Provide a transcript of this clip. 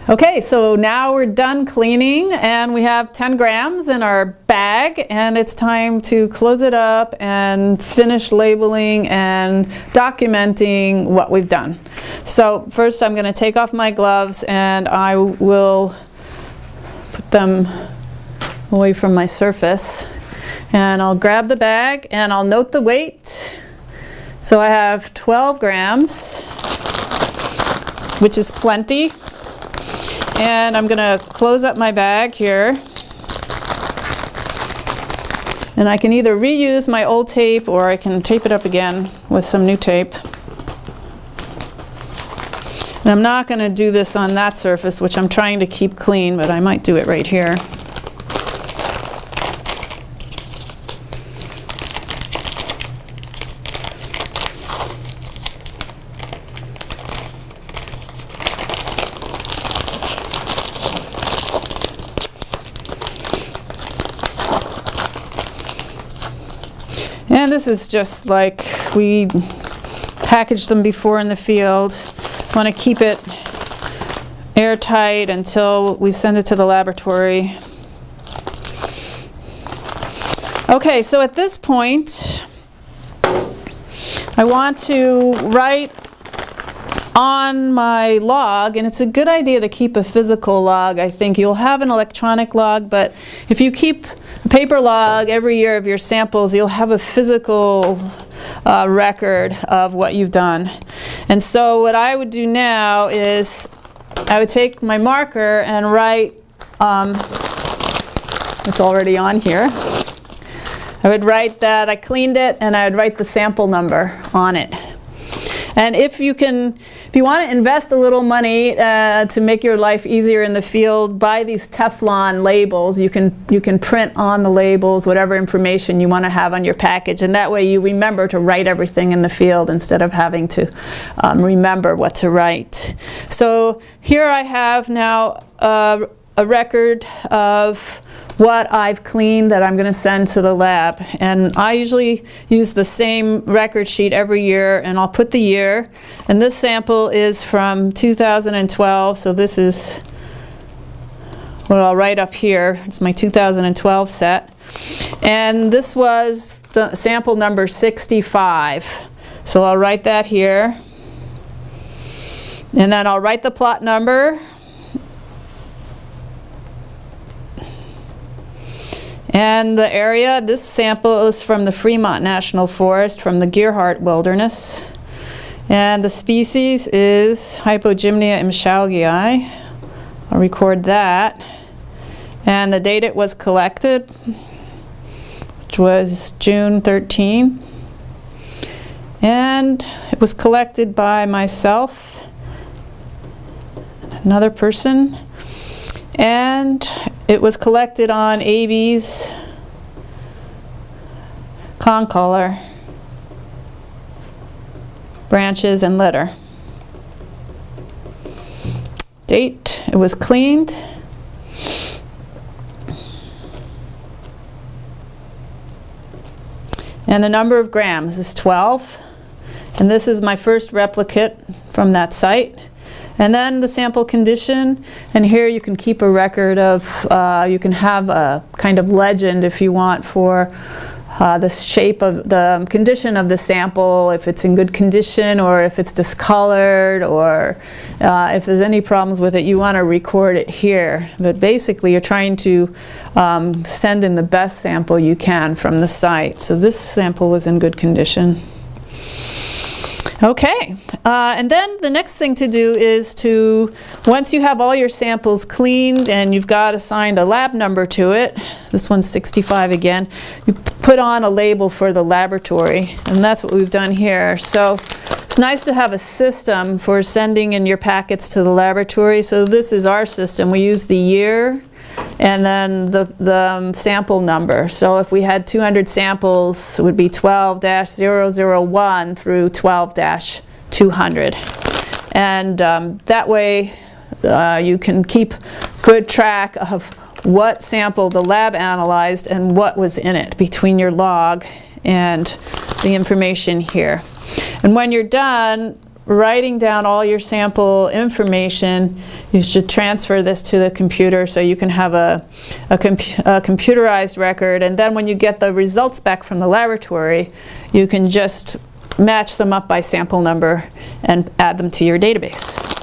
Okay, so now we're done cleaning and we have 10 grams in our bag, and it's time to close it up and finish labeling and documenting what we've done. So first I'm going to take off my gloves and I will put them away from my surface, and I'll grab the bag and I'll note the weight. So I have 12 grams, which is plenty. And I'm going to close up my bag here. And I can either reuse my old tape or I can tape it up again with some new tape. And I'm not going to do this on that surface, which I'm trying to keep clean, but I might do it right here. And this is just like we packaged them before in the field. Want to keep it airtight until we send it to the laboratory. Okay, so at this point, I want to write on my log, and it's a good idea to keep a physical log. I think you'll have an electronic log, but if you keep a paper log every year of your samples, you'll have a physical record of what you've done. And so what I would do now is I would take my marker and write, it's already on here, I would write that I cleaned it, and I would write the sample number on it. And if you want to invest a little money to make your life easier in the field, buy these Teflon labels. You can print on the labels whatever information you want to have on your package, and that way you remember to write everything in the field instead of having to remember what to write. So here I have now a record of what I've cleaned that I'm going to send to the lab. And I usually use the same record sheet every year, and I'll put the year. And this sample is from 2012, so this is what I'll write up here. It's my 2012 set. And this was the sample number 65. So I'll write that here. And then I'll write the plot number. And the area, this sample is from the Fremont National Forest, from the Gerhardt Wilderness. And the species is Hypogymnia imshalgii. I'll record that. And the date it was collected, which was June 13. And it was collected by myself, another person. And it was collected on AB's concolor, branches, and litter. Date, it was cleaned. And the number of grams is 12. And this is my first replicate from that site. And then the sample condition, and here you can keep a record of, you can have a kind of legend if you want for the shape of the condition of the sample, if it's in good condition or if it's discolored, or if there's any problems with it, you want to record it here. But basically you're trying to send in the best sample you can from the site. So this sample was in good condition. Okay, and then the next thing to do is to, once you have all your samples cleaned and you've got assigned a lab number to it, this one's 65 again, you put on a label for the laboratory, and that's what we've done here. So it's nice to have a system for sending in your packets to the laboratory. So this is our system. We use the year and then the sample number. So if we had 200 samples, it would be 12-001 through 12-200. And that way you can keep good track of what sample the lab analyzed and what was in it between your log and the information here. And when you're done, writing down all your sample information. You should transfer this to the computer so you can have a computerized record, and then when you get the results back from the laboratory, you can just match them up by sample number and add them to your database.